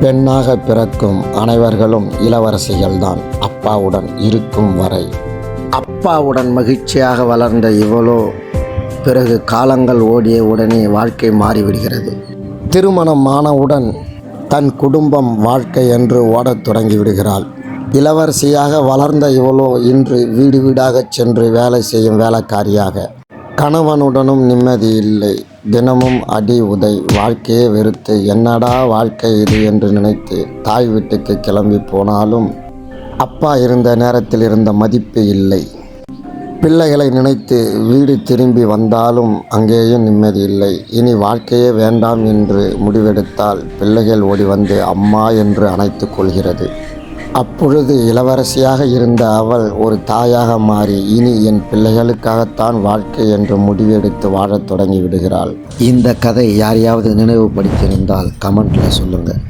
பெண்ணாக பிறக்கும் அனைவர்களும் இளவரசிகள்தான் அப்பாவுடன் இருக்கும் வரை. அப்பாவுடன் மகிழ்ச்சியாக வளர்ந்த இவளோ பிறகு காலங்கள் ஓடிய உடனே வாழ்க்கை மாறிவிடுகிறது. திருமணம் ஆனவுடன் தன் குடும்பம் வாழ்க்கை என்று ஓடத் தொடங்கிவிடுகிறாள். இளவரசியாக வளர்ந்த இவளோ இன்று வீடு வீடாகச் சென்று வேலை செய்யும் வேலைக்காரியாக. கணவனுடனும் நிம்மதி இல்லை. தினமும் அடி உதை. வாழ்க்கையே வெறுத்து என்னடா வாழ்க்கை இது என்று நினைத்து தாய் வீட்டுக்கு கிளம்பி போனாலும் அப்பா இருந்த நேரத்தில் இருந்த மதிப்பு இல்லை. பிள்ளைகளை நினைத்து வீடு திரும்பி வந்தாலும் அங்கேயும் நிம்மதி இல்லை. இனி வாழ்க்கையே வேண்டாம் என்று முடிவெடுத்தால் பிள்ளைகள் ஓடி வந்து அம்மா என்று அணைத்து கொள்கிறது. அப்பொழுது இளவரசியாக இருந்த அவள் ஒரு தாயாக மாறி இனி என் பிள்ளைகளுக்காகத்தான் வாழ்க்கை என்று முடிவெடுத்து வாழத் தொடங்கி விடுகிறாள். இந்த கதை யாரையாவது நினைவுபடுத்தியிருந்தால் கமெண்ட்டில் சொல்லுங்கள்.